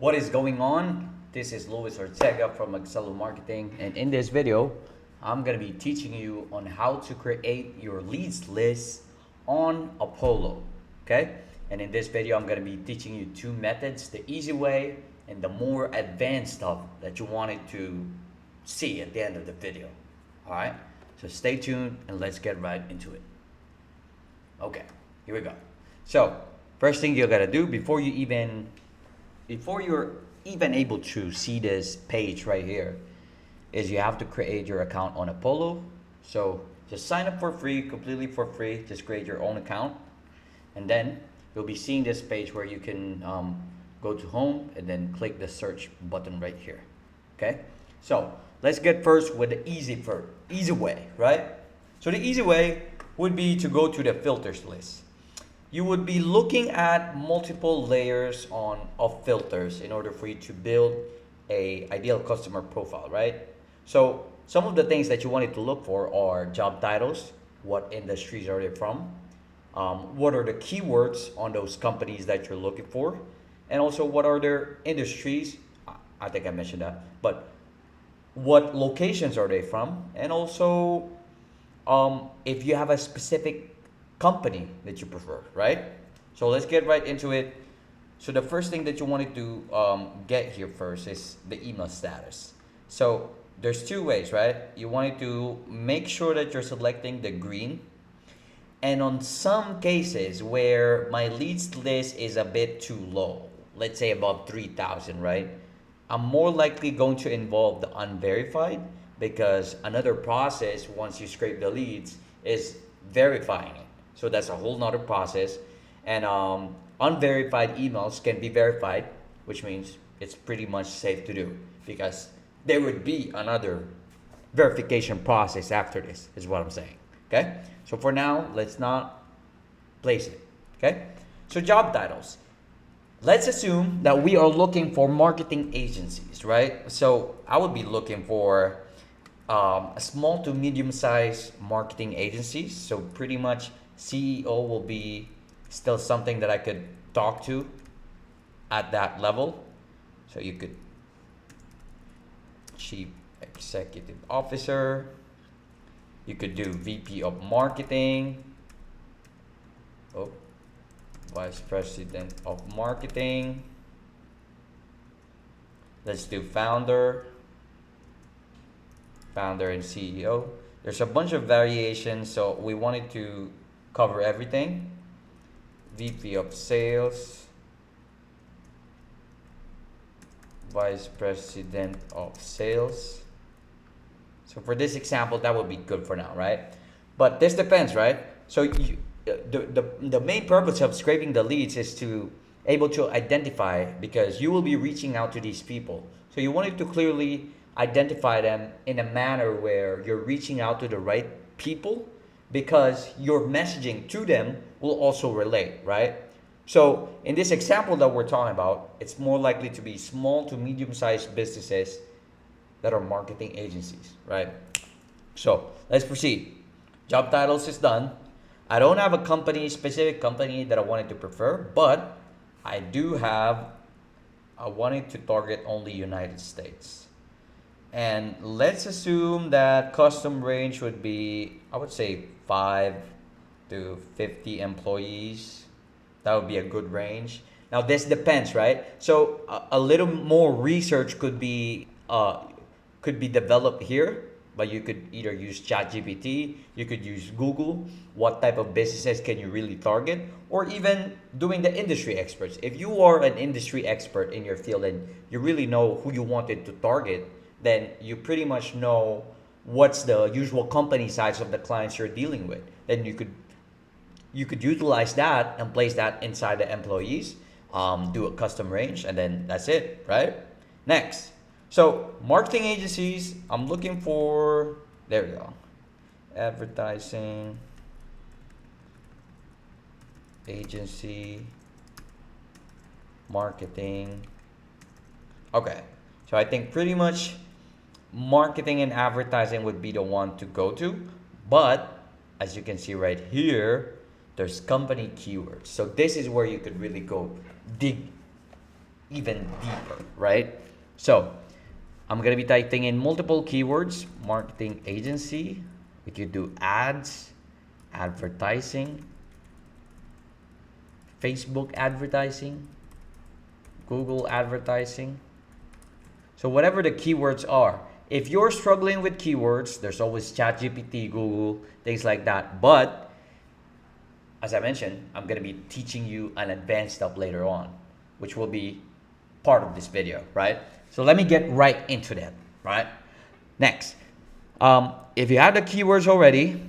What is going on? This is Luis Ortega from Excello Marketing, and in this video, I'm gonna be teaching you on how to create your leads list on Apollo. Okay? And in this video, I'm gonna be teaching you two methods: the easy way and the more advanced stuff that you wanted to see at the end of the video. All right? So stay tuned and let's get right into it. Okay, here we go. So first thing you gotta do before you're even able to see this page right here is you have to create your account on Apollo. So just sign up for free, completely for free. Just create your own account, and then you'll be seeing this page where you can go to home and then click the search button right here. Okay, so let's get first with the easy way, right? So the easy way would be to go to the filters list. You would be looking at multiple layers of filters in order for you to build a ideal customer profile, right? So some of the things that you wanted to look for are job titles, what industries are they from, what are the keywords on those companies that you're looking for, and also what are their industries. I think I mentioned that, but what locations are they from, and also if you have a specific company that you prefer, right? So let's get right into it. So the first thing that you wanted to get here first is the email status. So there's two ways, right? You wanted to make sure that you're selecting the green. And on some cases where my leads list is a bit too low, let's say about 3,000, right? I'm more likely going to involve the unverified, because another process once you scrape the leads is verifying it. So that's a whole nother process. And unverified emails can be verified, which means it's pretty much safe to do, because there would be another verification process after this, is what I'm saying. Okay? So for now, let's not place it. Okay? So job titles. Let's assume that we are looking for marketing agencies, right? So I would be looking for a small to medium sized marketing agencies. So pretty much CEO will be still something that I could talk to at that level. So you could Chief Executive Officer, you could do VP of Marketing, Vice President of Marketing. Let's do founder and CEO. There's a bunch of variations, so we wanted to cover everything. VP of Sales, Vice President of Sales. So for this example, that would be good for now, right? But this depends, right? So the main purpose of scraping the leads is to able to identify, because you will be reaching out to these people. So you wanted to clearly identify them in a manner where you're reaching out to the right people, because your messaging to them will also relate, right? So in this example that we're talking about, it's more likely to be small to medium-sized businesses that are marketing agencies, right? So let's proceed. Job titles is done. I don't have a specific company that I wanted to prefer, but I wanted to target only United States. And let's assume that custom range would be, I would say 5 to 50 employees. That would be a good range. Now this depends, right? So a little more research could be developed here, but you could either use ChatGPT, you could use Google. What type of businesses can you really target? Or even doing the industry experts. If you are an industry expert in your field and you really know who you wanted to target, then you pretty much know what's the usual company size of the clients you're dealing with. Then you could utilize that and place that inside the employees, do a custom range, and then that's it, right? Next. So marketing agencies, I'm looking for, there we go, advertising agency, marketing. Okay, so I think pretty much marketing and advertising would be the one to go to, but as you can see right here, there's company keywords. So this is where you could really go dig even deeper, right? So I'm gonna be typing in multiple keywords: marketing agency. We could do ads, advertising, Facebook advertising, Google advertising. So whatever the keywords are, if you're struggling with keywords, there's always ChatGPT, Google, things like that. But as I mentioned, I'm gonna be teaching you an advanced stuff later on, which will be part of this video, right? So let me get right into that, right? Next, if you have the keywords already,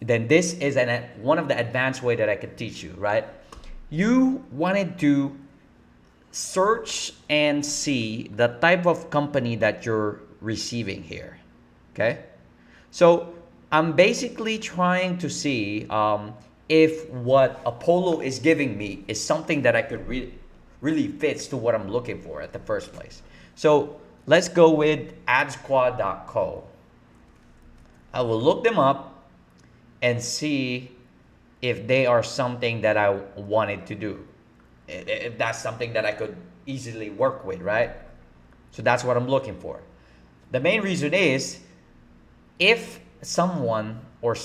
then this is one of the advanced way that I could teach you, right? You wanted to search and see the type of company that you're receiving here, okay? So I'm basically trying to see if what Apollo is giving me is something that I could really fits to what I'm looking for at the first place. So let's go with adsquad.co. I will look them up and see if they are something that I wanted to do. If that's something that I could easily work with, right? So that's what I'm looking for. The main reason is if someone or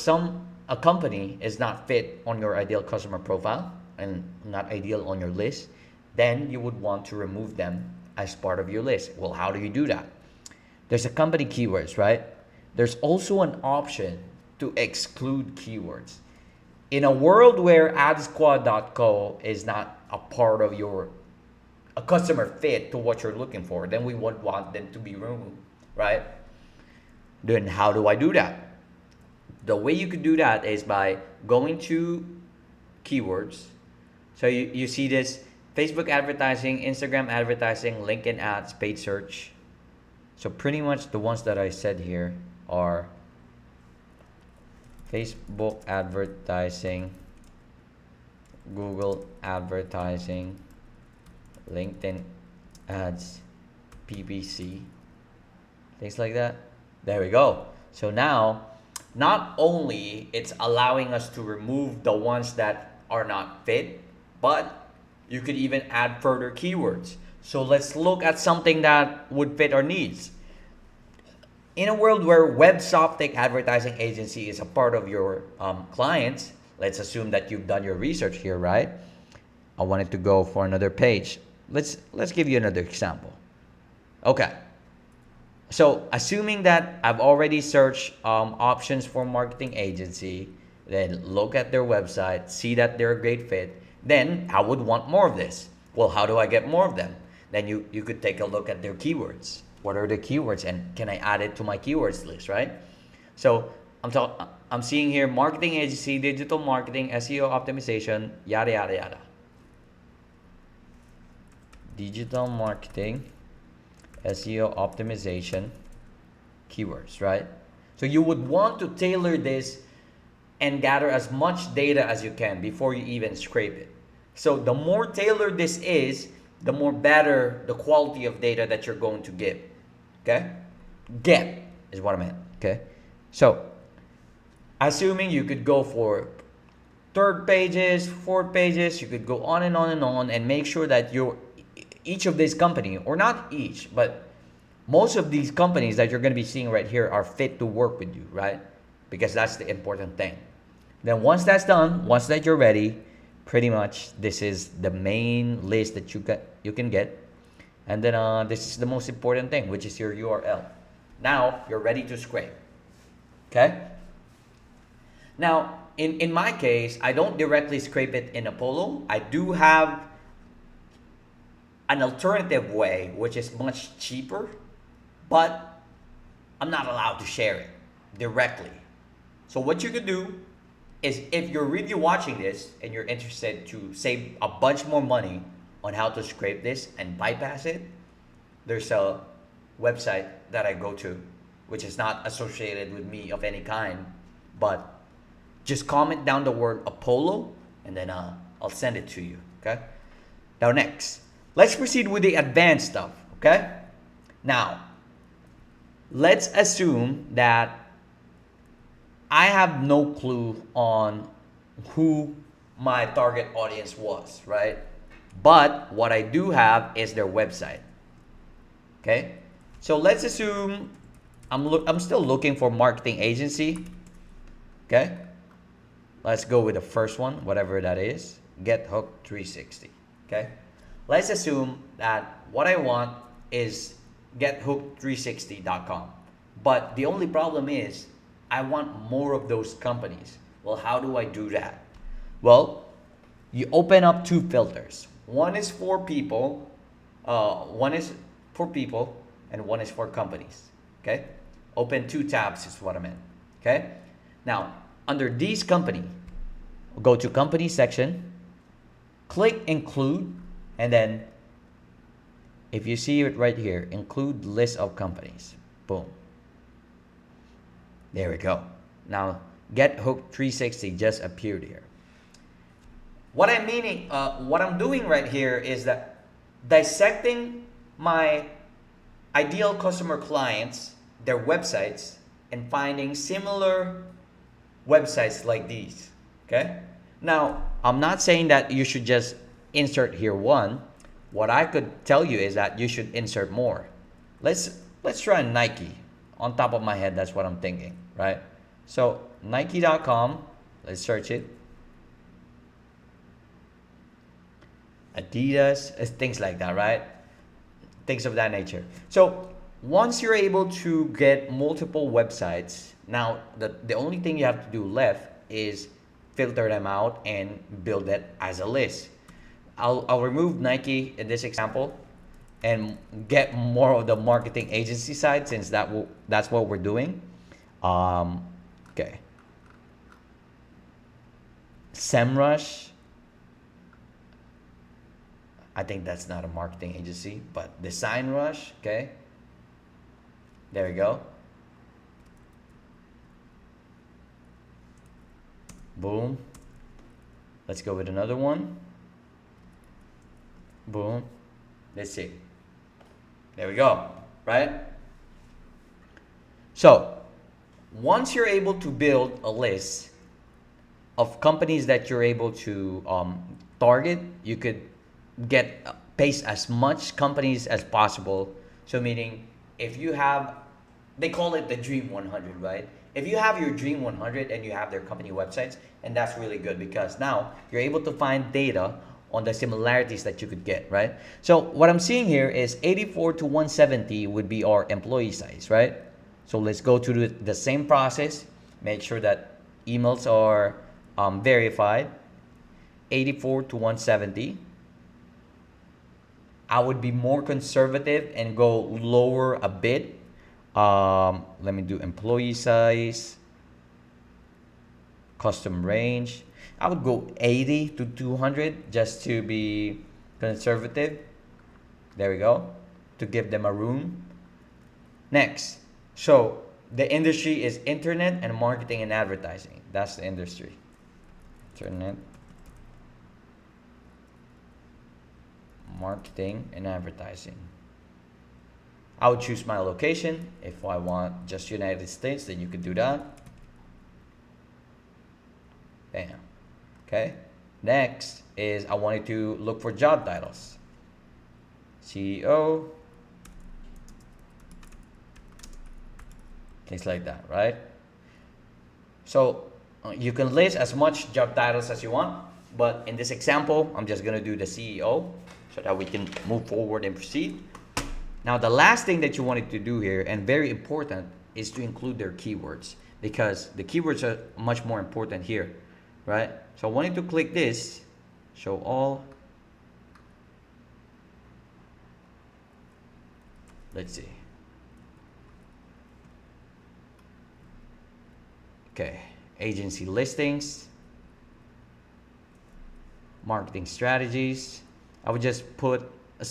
a company is not fit on your ideal customer profile and not ideal on your list, then you would want to remove them as part of your list. Well, how do you do that? There's a company keywords, right? There's also an option to exclude keywords. In a world where adsquad.co is not a part of a customer fit to what you're looking for, then we would want them to be removed, right? Then how do I do that? The way you could do that is by going to keywords. So you see this: Facebook advertising, Instagram advertising, LinkedIn ads, paid search. So pretty much the ones that I said here are Facebook advertising, Google advertising, LinkedIn ads, PPC, things like that. There we go. So now, not only it's allowing us to remove the ones that are not fit, but you could even add further keywords. So let's look at something that would fit our needs. In a world where WebSoptic advertising agency is a part of your clients, let's assume that you've done your research here, right? I wanted to go for another page. Let's give you another example. Okay. So assuming that I've already searched options for marketing agency, then look at their website, see that they're a great fit, then I would want more of this. Well, how do I get more of them? Then you could take a look at their keywords. What are the keywords and can I add it to my keywords list, right? So I'm seeing here marketing agency, digital marketing, SEO optimization, yada yada yada. Digital marketing, SEO optimization, keywords, right? So you would want to tailor this and gather as much data as you can before you even scrape it. So the more tailored this is, the more better the quality of data that you're going to give. Okay? Get is what I meant. Okay? So assuming you could go for third pages, fourth pages, you could go on and on and on and make sure that each of these company, or not each, but most of these companies that you're going to be seeing right here are fit to work with you, right? Because that's the important thing. Then once that's done, once that you're ready, pretty much this is the main list that you can get. And then this is the most important thing, which is your URL. Now you're ready to scrape. Okay? Now, in my case, I don't directly scrape it in Apollo. I do have an alternative way, which is much cheaper, but I'm not allowed to share it directly. So what you could do is, if you're really watching this and you're interested to save a bunch more money on how to scrape this and bypass it, there's a website that I go to, which is not associated with me of any kind, but just comment down the word Apollo and then I'll send it to you, okay? Now next, let's proceed with the advanced stuff, okay? Now, let's assume that I have no clue on who my target audience was, right? But what I do have is their website. Okay, so let's assume I'm still looking for marketing agency. Okay, let's go with the first one, whatever that is. Get Hooked 360. Okay, let's assume that what I want is gethooked360.com. But the only problem is I want more of those companies. Well, how do I do that? Well, you open up two filters. One is for people, and one is for companies. Okay, open two tabs is what I meant. Okay, now under these company, go to company section, click include, and then if you see it right here, include list of companies. Boom. There we go. Now Get Hooked 360 just appeared here. What I'm doing right here is that dissecting my ideal customer clients, their websites, and finding similar websites like these. Okay? Now, I'm not saying that you should just insert here one. What I could tell you is that you should insert more. Let's try Nike. On top of my head, that's what I'm thinking, right? So Nike.com, let's search it. Adidas, things like that, right? Things of that nature. So once you're able to get multiple websites, now the only thing you have to do left is filter them out and build it as a list. I'll remove Nike in this example and get more of the marketing agency side, since that's what we're doing. Okay. SEMrush. I think that's not a marketing agency, but Design Rush. Okay. There we go. Boom. Let's go with another one. Boom. Let's see. There we go. Right? So, once you're able to build a list of companies that you're able to target, you could paste as much companies as possible. So meaning, if you have, they call it the Dream 100, right? If you have your Dream 100 and you have their company websites, and that's really good because now you're able to find data on the similarities that you could get, right? So what I'm seeing here is 84 to 170 would be our employee size, right? So let's go to the same process, make sure that emails are verified. 84 to 170. I would be more conservative and go lower a bit. Let me do employee size, custom range. I would go 80 to 200 just to be conservative. There we go, to give them a room. Next, so the industry is internet and marketing and advertising. That's the industry. Internet, marketing and advertising. I would choose my location. If I want just United States, then you could do that. Bam. Okay. Next is I wanted to look for job titles. CEO. Things like that, right? So you can list as much job titles as you want, but in this example, I'm just gonna do the CEO so that we can move forward and proceed. Now, the last thing that you wanted to do here, and very important, is to include their keywords, because the keywords are much more important here, right? So I wanted to click this, show all. Let's see. Okay, agency listings, marketing strategies. I would just put a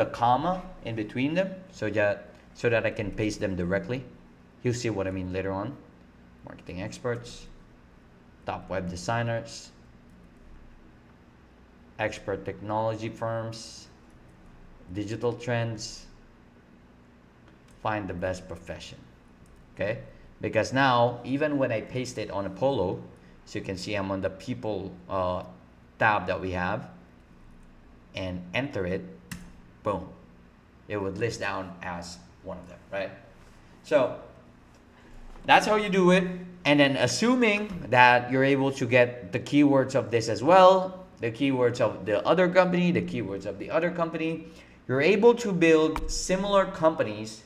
comma in between them so that I can paste them directly. You'll see what I mean later on. Marketing experts, top web designers, expert technology firms, digital trends, find the best profession. Okay? Because now, even when I paste it on a polo, So you can see I'm on the people tab that we have, and enter it, boom, it would list down as one of them, right? So that's how you do it. And then assuming that you're able to get the keywords of this as well, the keywords of the other company, the keywords of the other company, you're able to build similar companies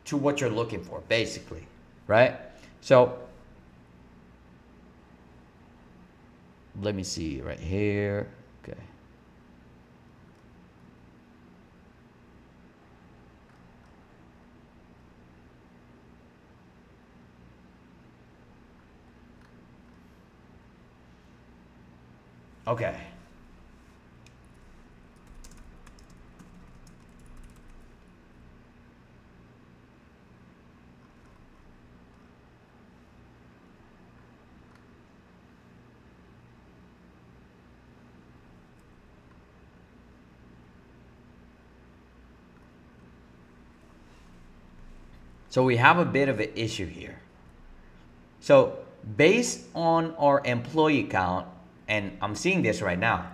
to what you're looking for, basically, right? So let me see right here. Okay. Okay. So we have a bit of an issue here. So based on our employee count, and I'm seeing this right now,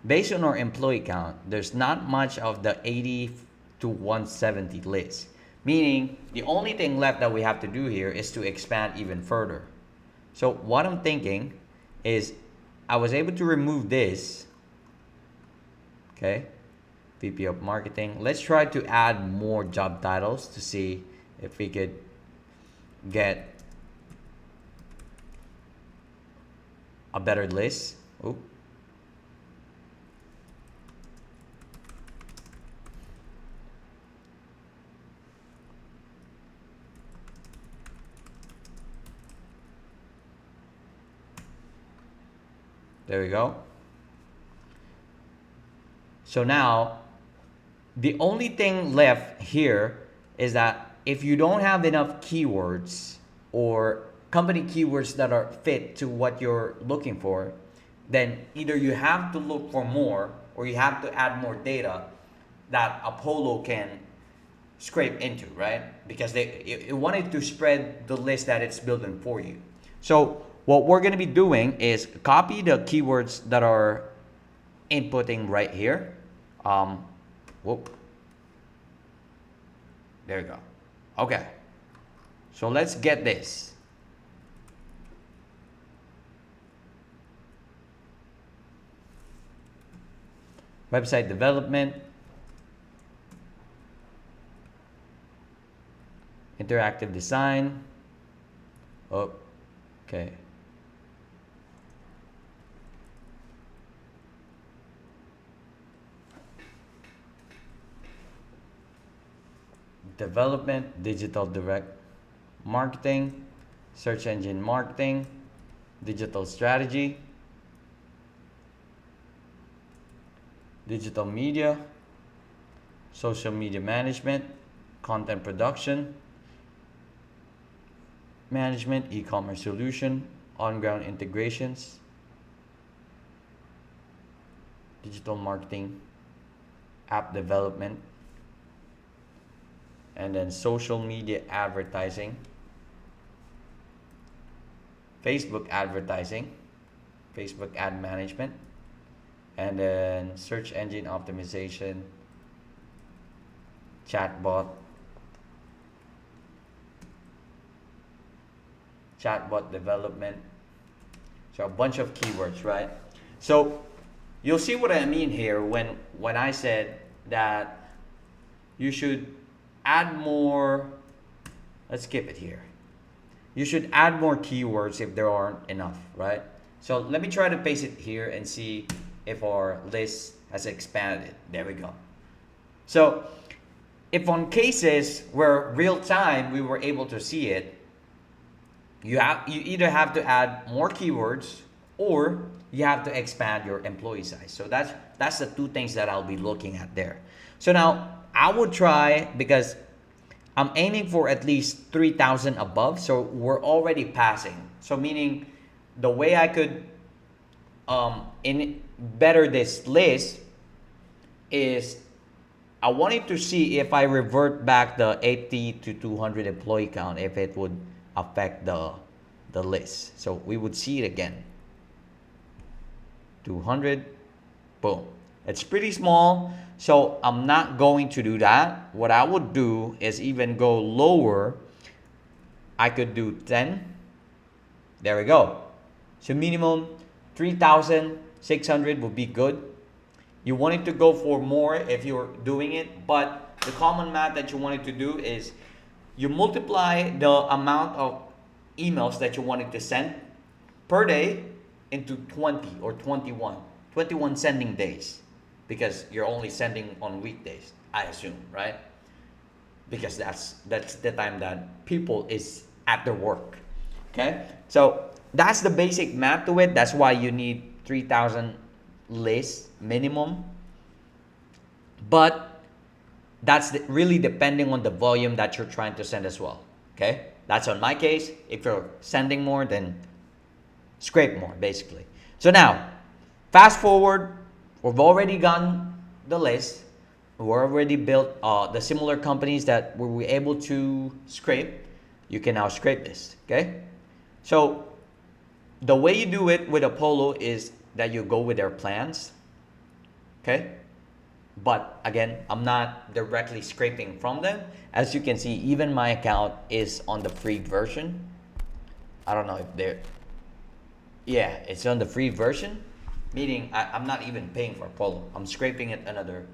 based on our employee count, there's not much of the 80 to 170 list. Meaning the only thing left that we have to do here is to expand even further. So what I'm thinking is I was able to remove this. Okay. VP of marketing. Let's try to add more job titles to see if we could get a better list. Ooh. There we go. So now the only thing left here is that if you don't have enough keywords or company keywords that are fit to what you're looking for, then either you have to look for more or you have to add more data that Apollo can scrape into, right? Because it wanted to spread the list that it's building for you. So what we're going to be doing is copy the keywords that are inputting right here. Whoop. There you go. Okay. So let's get this. Website development. Interactive design. Oh, okay. Development, digital direct marketing, search engine marketing, digital strategy, digital media, social media management, content production, management, e-commerce solution, on-ground integrations, digital marketing, app development, and then social media advertising, Facebook advertising, Facebook ad management, and then search engine optimization, chatbot development. So a bunch of keywords, right? So you'll see what I mean here when I said that you should add more. Let's skip it here. You should add more keywords if there aren't enough, right? So let me try to paste it here and see if our list has expanded. There we go. So if on cases where real time we were able to see it, you either have to add more keywords or you have to expand your employee size. So that's the two things that I'll be looking at there. So now I would try, because I'm aiming for at least 3,000 above, so we're already passing. So meaning the way I could better this list is I wanted to see if I revert back the 80 to 200 employee count, if it would affect the the list. So we would see it again. 200, boom. It's pretty small, so I'm not going to do that. What I would do is even go lower. I could do 10. There we go. So minimum 3,600 would be good. You wanted to go for more if you're doing it, but the common math that you wanted to do is you multiply the amount of emails that you wanted to send per day into 20 or 21 sending days, because you're only sending on weekdays, I assume, right? Because that's the time that people is at their work. Okay, so that's the basic math to it. That's why you need 3,000 lists minimum, but that's really depending on the volume that you're trying to send as well. Okay, that's on my case. If you're sending more, then scrape more, basically. So now, fast forward, we've already gotten the list. We've already built the similar companies that we were able to scrape. You can now scrape this, okay? So the way you do it with Apollo is that you go with their plans, okay? But again, I'm not directly scraping from them. As you can see, even my account is on the free version. I don't know if they're, yeah, it's on the free version, meaning I'm not even paying for Apollo. I'm scraping it another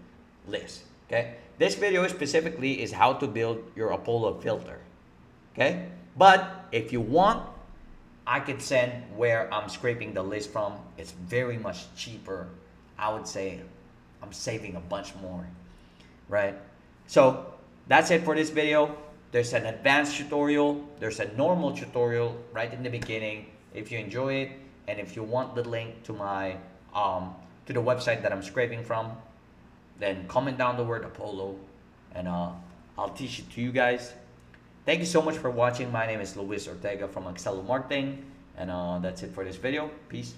list, okay? This video specifically is how to build your Apollo filter, okay? But if you want, I could send where I'm scraping the list from. It's very much cheaper. I would say I'm saving a bunch more, right? So that's it for this video. There's an advanced tutorial. There's a normal tutorial right in the beginning. If you enjoy it, and if you want the link to my to the website that I'm scraping from, then comment down the word Apollo, and I'll teach it to you guys. Thank you so much for watching. My name is Luis Ortega from Excel Marketing, and that's it for this video. Peace.